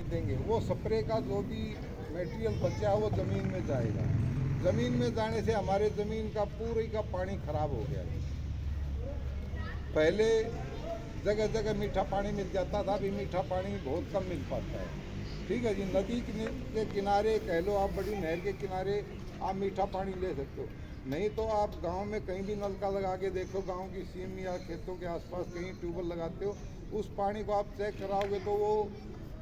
देंगे, वो स्प्रे का जो भी मटेरियल बचा है वो ज़मीन में जाएगा। ज़मीन में जाने से हमारे ज़मीन का पूरी का पानी खराब हो गया है। पहले जगह जगह मीठा पानी मिल जाता था, अभी मीठा पानी बहुत कम मिल पाता है। ठीक है जी, नदी के किनारे कह लो, आप बड़ी नहर के किनारे आप मीठा पानी ले सकते हो। नहीं तो आप गांव में कहीं भी नलका लगा के देखो, गांव की सीम या खेतों के आसपास कहीं ट्यूबवेल लगाते हो, उस पानी को आप चेक कराओगे तो वो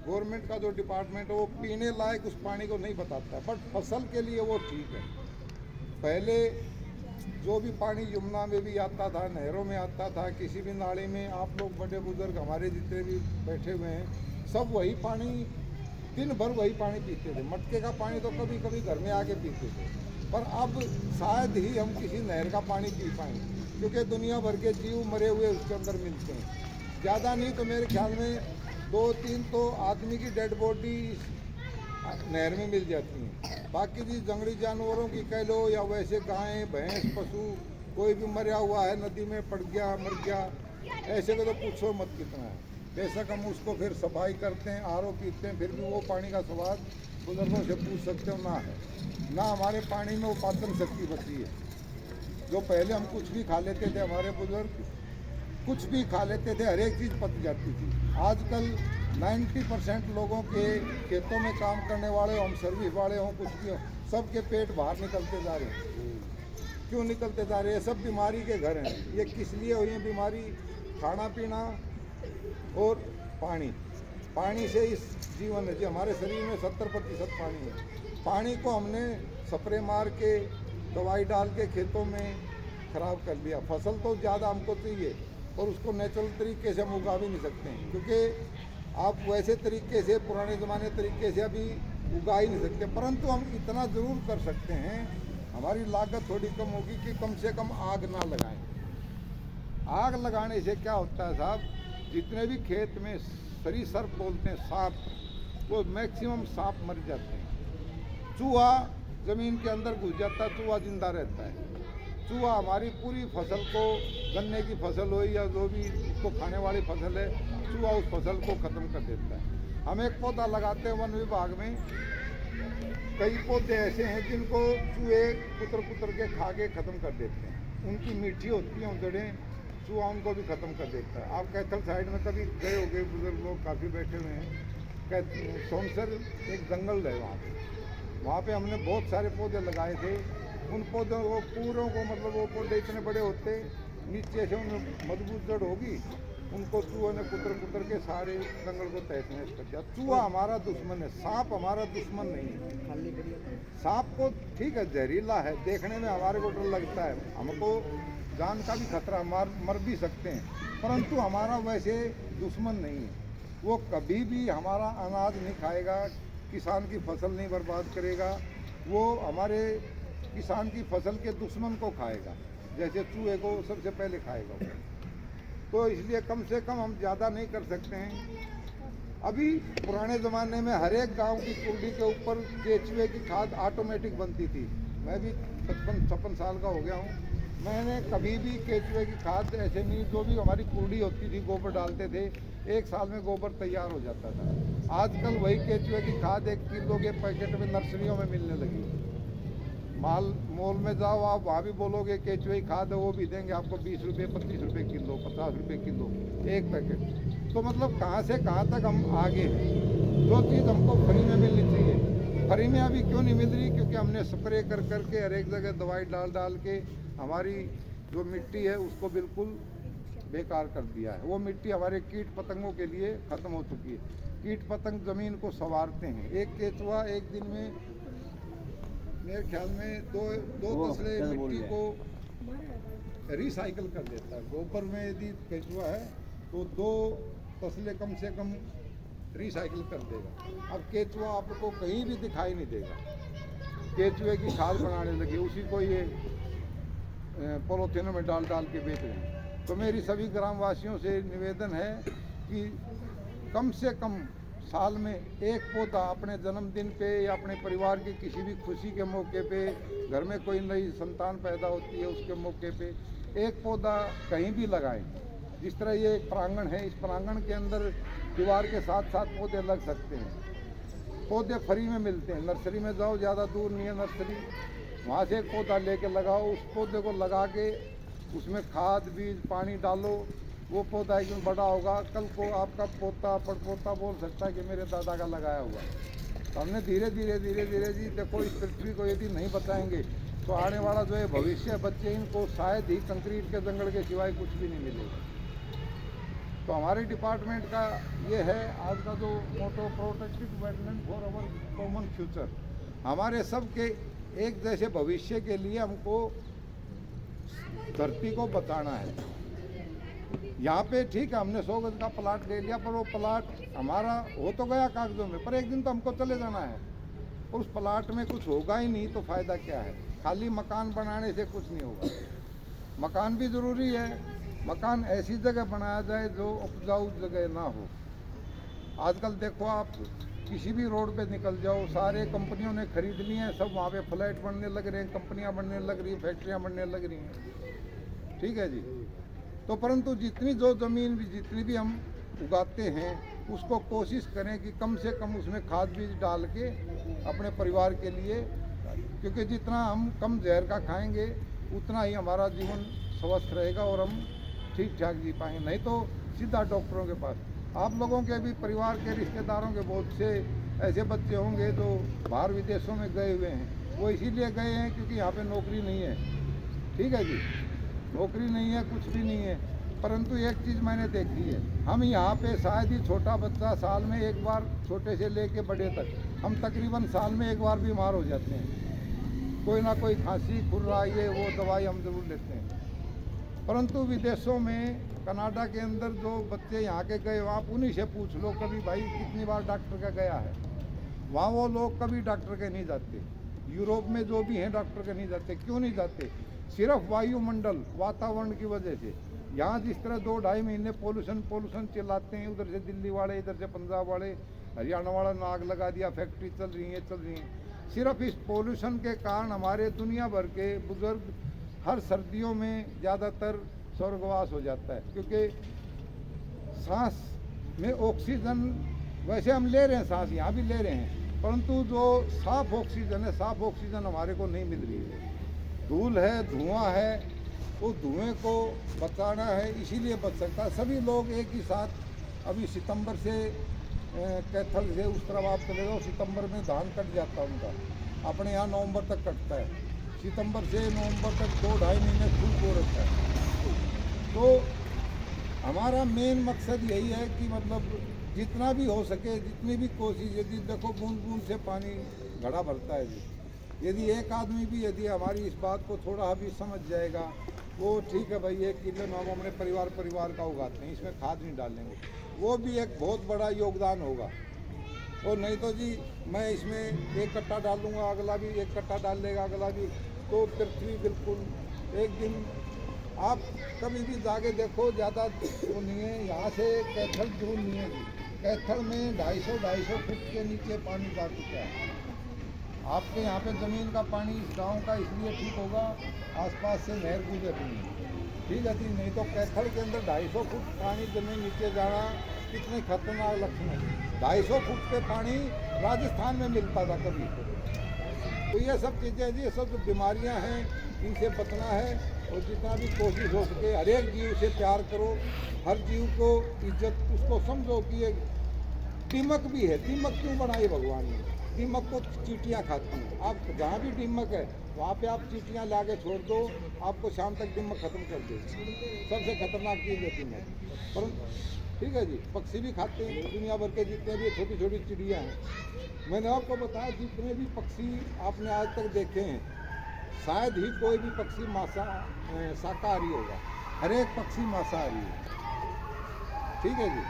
गवर्नमेंट का जो डिपार्टमेंट है वो पीने लायक उस पानी को नहीं बताता, बट फसल के लिए वो ठीक है। पहले जो भी पानी यमुना में भी आता था, नहरों में आता था, किसी भी नाले में, आप लोग बड़े बुजुर्ग हमारे जितने भी बैठे हुए हैं, सब वही पानी, दिन भर वही पानी पीते थे। मटके का पानी तो कभी कभी घर में आके पीते थे, पर अब शायद ही हम किसी नहर का पानी पी पाएँ, क्योंकि दुनिया भर के जीव मरे हुए उसके अंदर मिलते हैं। ज़्यादा नहीं तो मेरे ख्याल में 2-3 तो आदमी की डेड बॉडी नहर में मिल जाती हैं। बाकी जी जंगली जानवरों की कह लो, या वैसे गायें भैंस पशु कोई भी मरा हुआ है, नदी में पड़ गया मर गया, ऐसे को तो पूछो मत कितना है। बेशक हम उसको फिर सफाई करते हैं, आरओ पीते हैं, फिर भी वो पानी का स्वाद बुजुर्गों से पूछ सकते हो ना है। ना हमारे पानी में वो पाचन शक्ति बची है। जो पहले हम कुछ भी खा लेते थे, हमारे बुजुर्ग कुछ भी खा लेते थे, हर एक चीज़ पच जाती थी। आजकल 90% लोगों के खेतों में काम करने वाले, हम सर्विस वाले हों, कुछ भी हो, सबके पेट बाहर निकलते जा रहे हैं। क्यों निकलते जा रहे हैं? सब बीमारी के घर हैं। ये किस लिए हुई है बीमारी? खाना पीना और पानी। पानी से इस जीवन है जी, हमारे शरीर में 70% पानी है। पानी को हमने स्प्रे मार के, दवाई डाल के खेतों में खराब कर लिया। फसल तो ज़्यादा हमको चाहिए, और उसको नेचुरल तरीके से हम उगा भी नहीं सकते हैं, क्योंकि आप वैसे तरीके से, पुराने ज़माने तरीके से अभी उगा ही नहीं सकते। परंतु हम इतना ज़रूर कर सकते हैं, हमारी लागत थोड़ी कम होगी कि कम से कम आग ना लगाएं। आग लगाने से क्या होता है साहब, जितने भी खेत में सरीसृप बोलते हैं, सांप, वो मैक्सिमम सांप मर जाते हैं। चूहा ज़मीन के अंदर घुस जाता है, चूहा जिंदा रहता है। चूहा हमारी पूरी फसल को, गन्ने की फसल हो या जो भी उसको खाने वाली फसल है, चूहा उस फसल को ख़त्म कर देता है। हम एक पौधा लगाते हैं वन विभाग में, कई पौधे ऐसे हैं जिनको चूहे कुतर के खा के ख़त्म कर देते हैं। उनकी मीठी होती हैं जड़ें, चूहा उनको भी ख़त्म कर देता है। आप कैथल साइड में कभी गए होंगे, बुजुर्ग लोग काफ़ी बैठे हुए हैं, सोनसर एक जंगल है वहाँ पे हमने बहुत सारे पौधे लगाए थे। उन पौधों को पूरों को, मतलब वो पौधे इतने बड़े होते, नीचे से उनमें मजबूत जड़ होगी, उनको चूहे ने कुतर के सारे जंगल को तहस नहस कर दिया। चूहा हमारा दुश्मन है, सांप हमारा दुश्मन नहीं है। सांप को ठीक है, जहरीला है, देखने में हमारे को डर लगता है, हमको जान का भी खतरा, मर भी सकते हैं, परंतु हमारा वैसे दुश्मन नहीं है। वो कभी भी हमारा अनाज नहीं खाएगा, किसान की फसल नहीं बर्बाद करेगा, वो हमारे किसान की फसल के दुश्मन को खाएगा, जैसे चूहे को सबसे पहले खाएगा वो। तो इसलिए कम से कम हम ज़्यादा नहीं कर सकते हैं। अभी पुराने ज़माने में हर एक गांव की कुंडी के ऊपर केचुए की खाद ऑटोमेटिक बनती थी। मैं भी 55 साल का हो गया हूँ, मैंने कभी भी केचुए की खाद ऐसे नहीं, जो भी हमारी कुंडी होती थी, गोबर डालते थे, 1 साल में गोबर तैयार हो जाता था। आजकल वही केचुए की खाद 1 किलो के पैकेट में नर्सरियों में मिलने लगी। मॉल में जाओ आप, वहाँ भी बोलोगे केचुए खाद है, वो भी देंगे आपको 20 रुपये, 25 रुपये किलो, 50 रुपये किलो एक पैकेट। तो मतलब कहाँ से कहाँ तक हम आगे हैं। जो चीज़ हमको फ्री में मिलनी चाहिए, फ्री में अभी क्यों नहीं मिल रही? क्योंकि हमने स्प्रे कर के हर एक जगह दवाई डाल के हमारी जो मिट्टी है उसको बिल्कुल बेकार कर दिया है। वो मिट्टी हमारे कीट पतंगों के लिए ख़त्म हो चुकी है। कीट पतंग ज़मीन को संवारते हैं। एक केचुआ एक दिन में मेरे ख्याल में दो तसले मिट्टी को रिसाइकिल कर देता है। गोबर में यदि केचुआ है तो 2 तसले कम से कम रिसाइकिल कर देगा। अब केचुआ आपको कहीं भी दिखाई नहीं देगा। केचुए की खाद बनाने लगी, उसी को ये पॉलीथिनों में डाल के बेच रहे हैं। तो मेरी सभी ग्रामवासियों से निवेदन है कि कम से कम साल में एक पौधा अपने जन्मदिन पे या अपने परिवार की किसी भी खुशी के मौके पे, घर में कोई नई संतान पैदा होती है उसके मौके पे एक पौधा कहीं भी लगाएं। जिस तरह ये प्रांगण है, इस प्रांगण के अंदर दीवार के साथ साथ पौधे लग सकते हैं। पौधे फ्री में मिलते हैं, नर्सरी में जाओ, ज़्यादा दूर नहीं है नर्सरी, वहाँ से एक पौधा लेके लगाओ, उस पौधे को लगा के उसमें खाद बीज पानी डालो, वो पौधा एकदम बड़ा होगा। कल को आपका पोता पड़पोता बोल सकता है कि मेरे दादा का लगाया हुआ। तो हमने धीरे धीरे धीरे धीरे जी देखो, इस पृथ्वी को यदि नहीं बचाएंगे तो आने वाला जो है भविष्य बच्चे, इनको शायद ही कंक्रीट के जंगल के सिवाय कुछ भी नहीं मिलेगा। तो हमारे डिपार्टमेंट का ये है आज का जो motto, protected wetland for our common future. हमारे सब के एक जैसे भविष्य के लिए हमको धरती को बचाना है। यहाँ पे ठीक है, हमने 100 गज का प्लाट ले लिया, पर वो प्लाट हमारा हो तो गया कागजों में, पर एक दिन तो हमको चले जाना है। और उस प्लाट में कुछ होगा ही नहीं तो फ़ायदा क्या है? खाली मकान बनाने से कुछ नहीं होगा। मकान भी ज़रूरी है, मकान ऐसी जगह बनाया जाए जो उपजाऊ जगह ना हो। आजकल देखो आप किसी भी रोड पे निकल जाओ, सारे कंपनियों ने खरीद ली हैं, सब वहाँ पे फ्लैट बनने लग रहे हैं, कंपनियाँ बनने लग रही हैं, फैक्ट्रियाँ बनने लग रही हैं। ठीक है जी। तो परंतु जितनी जो ज़मीन भी जितनी भी हम उगाते हैं उसको कोशिश करें कि कम से कम उसमें खाद बीज डाल के अपने परिवार के लिए, क्योंकि जितना हम कम जहर का खाएंगे उतना ही हमारा जीवन स्वस्थ रहेगा और हम ठीक ठाक जी पाएंगे। नहीं तो सीधा डॉक्टरों के पास। आप लोगों के भी परिवार के रिश्तेदारों के बहुत से ऐसे बच्चे होंगे जो बाहर विदेशों में गए हुए हैं। वो इसीलिए गए हैं क्योंकि यहाँ पे नौकरी नहीं है। ठीक है जी, नौकरी नहीं है, कुछ भी नहीं है। परंतु एक चीज़ मैंने देखी है, हम यहाँ पे शायद ही छोटा बच्चा साल में एक बार, छोटे से लेके बड़े तक, हम तकरीबन साल में एक बार बीमार हो जाते हैं। कोई ना कोई खांसी खुर्रा ये वो दवाई हम ज़रूर लेते हैं। परंतु विदेशों में, कनाडा के अंदर जो बच्चे यहाँ के गए, आप उन्हीं से पूछ लो कभी भाई कितनी बार डॉक्टर का गया है। वहाँ वो लोग कभी डॉक्टर के नहीं जाते। यूरोप में जो भी हैं डॉक्टर के नहीं जाते। क्यों नहीं जाते? सिर्फ वायुमंडल, वातावरण की वजह से। यहाँ जिस तरह 2-2.5 महीने पोल्यूशन चिल्लाते हैं, उधर से दिल्ली वाले, इधर से पंजाब वाले, हरियाणा वाला नाग लगा दिया, फैक्ट्री चल रही है। सिर्फ इस पोल्यूशन के कारण हमारे दुनिया भर के बुजुर्ग हर सर्दियों में ज़्यादातर स्वर्गवास हो जाता है, क्योंकि सांस में ऑक्सीजन वैसे हम ले रहे हैं, सांस यहाँ भी ले रहे हैं, परंतु जो साफ ऑक्सीजन है, साफ ऑक्सीजन हमारे को नहीं मिल रही है। धूल है, धुआं है, उस धुएं को बचाना है, इसीलिए बच सकता है। सभी लोग एक ही साथ, अभी सितंबर से कैथल से उस तरफ आप चले जाओ, सितंबर में धान कट जाता है उनका, अपने यहाँ नवंबर तक कटता है। सितंबर से नवंबर तक 2-2.5 महीने खूब हो रखता है। तो हमारा मेन मकसद यही है कि मतलब जितना भी हो सके, जितनी भी कोशिश, यदि देखो बूंद बूंद से पानी घड़ा भरता है जी। यदि एक आदमी भी यदि हमारी इस बात को थोड़ा भी समझ जाएगा, वो ठीक है भाई 1 किलो हम अपने परिवार का उगाते हैं, इसमें खाद नहीं डालेंगे, वो भी एक बहुत बड़ा योगदान होगा। और नहीं तो जी मैं इसमें 1 कट्टा डाल दूँगा, अगला भी 1 कट्टा डाल लेगा, अगला भी, तो पृथ्वी बिल्कुल एक दिन, आप कभी भी जाके देखो, ज़्यादा वो नहीं है, यहाँ से कैथल दूर नहीं है जी। कैथल में 250 फुट के नीचे पानी जा चुका है। आपके यहाँ पे ज़मीन का पानी इस गाँव का इसलिए ठीक होगा, आसपास से नहर गुजर रही है। ठीक है जी, नहीं तो कैथल के अंदर 250 फुट पानी ज़मीन नीचे जाना कितने खतरनाक लक्षण है। 250 फुट के पानी राजस्थान में मिलता था कभी। तो ये सब चीज़ें जी, ये सब जो बीमारियाँ हैं, इनसे बचना है। और जितना भी कोशिश हो सके, हर एक जीव से प्यार करो, हर जीव को इज्जत, उसको समझो कि ये दीमक भी है। दीमक क्यों बनाई भगवान ने? दीमक को चींटियाँ खाती हैं। आप जहाँ भी दीमक है वहाँ पे आप चींटियाँ ला के छोड़ दो, आपको शाम तक दीमक खत्म कर देगी। सबसे खतरनाक चीज़ है दीमक। पर ठीक है जी, पक्षी भी खाते हैं, दुनिया भर के जितने भी छोटी छोटी चिड़िया हैं। मैंने आपको बताया जितने भी पक्षी आपने आज तक देखे हैं, शायद ही कोई भी पक्षी शाकाहारी होगा। हर एक पक्षी मांसाहारी है। ठीक है जी।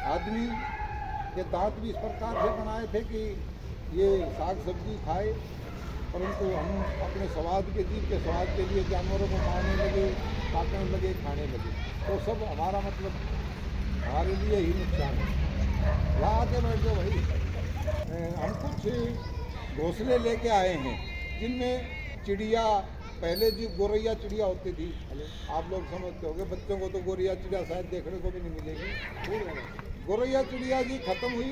आदमी के दांत भी इस प्रकार से बनाए थे कि ये साग सब्जी खाए, परंतु हम अपने स्वाद के, जीव के स्वाद के लिए जानवरों को मारने लगे, काटने लगे, खाने लगे। तो सब हमारा मतलब हमारे लिए ही नुकसान है। यहाँ आके बैठ जाओ भाई। हम कुछ घोंसले लेके आए हैं जिनमें चिड़िया, पहले जो गोरैया चिड़िया होती थी, आप लोग समझते होंगे, बच्चों को तो गोरैया चिड़िया शायद देखने को भी नहीं मिलेगी। गोरैया चिड़िया जी खत्म हुई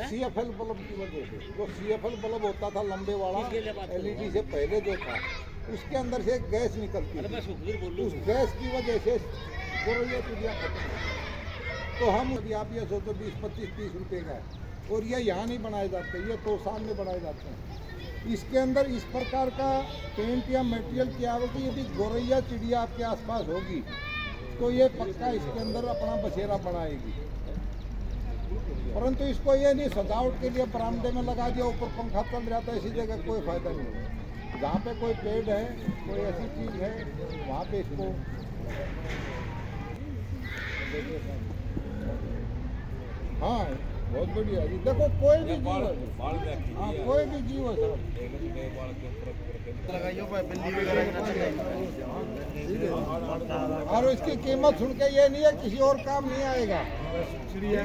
CFL बल्ब की वजह से। जो CFL बल्ब होता था लंबे वाला, LED से पहले जो था, उसके अंदर से एक गैस निकलती थी। उस गैस की वजह से गोरैया चिड़िया खत्म हो गई। तो हम अभी आप ये सोचो 20, 25, 30 रुपए का है, और ये यहाँ नहीं बनाए जाते, ये तोशान में बनाए जाते हैं। इसके अंदर इस प्रकार का पेंट या मटेरियल किया हुआ कि यदि गोरैया चिड़िया आपके आसपास होगी तो ये पक्का इसके अंदर अपना बसेरा बनाएगी। परंतु इसको ये नहीं सजावट के लिए बरामदे में लगा दिया, ऊपर पंखा चल रहा था, ऐसी जगह कोई फायदा नहीं है। जहाँ पे कोई पेड़ है, कोई ऐसी चीज़ है, वहाँ पे इसको हाँ बहुत बढ़िया जी। देखो कोई भी जीव है, हाँ कोई भी जीव है सर, और इसकी कीमत सुन के ये नहीं है किसी और काम नहीं आएगा, चिड़िया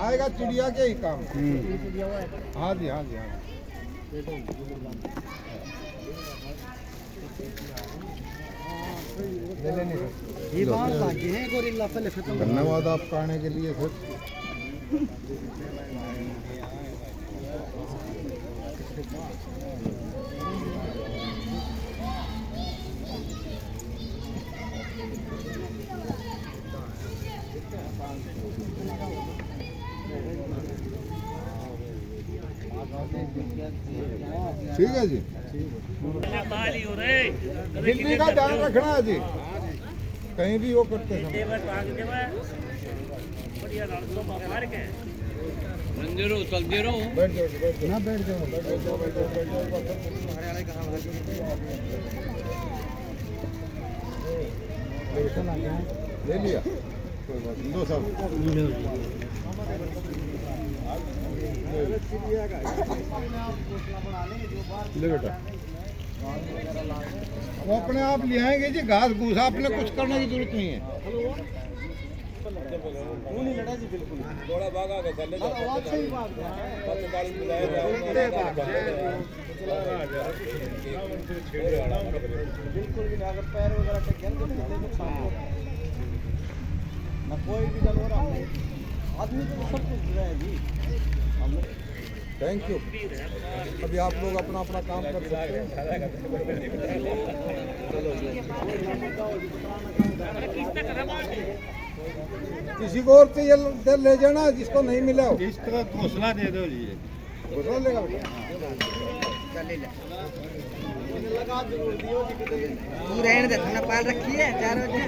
आएगा, चिड़िया के ही काम। हाँ जी, हाँ जी, हाँ जी। धन्यवाद आपका आने के लिए सर। ठीक है जी, दिल्ली का ध्यान रखना है जी, कहीं भी वो करते समय। चलते रहो, बैठ जाओ ना, बैठ जाओ, ले लिया, कोई बात नहीं, 2 साल ले बेटा। वो अपने आप ले आएंगे जी, घास भूसा आपने कुछ करने की जरूरत नहीं है। थोड़ा भागा का गले का बिल्कुल भी नहीं, अगर पैर वगैरह टक गया तो नुकसान होगा ना, कोई भी गल हो रहा है, आदमी तो सब कुछ है जी। Thank you. अभी आप लोग अपना अपना काम कर सकते हैं। किसी को और चाहिए ले जाना, जिसको नहीं मिला इस तरह घोषणा दे दो जी, घोषणा लेगा बेटा। तू रहने दे, पाल रखी है 4 बजे।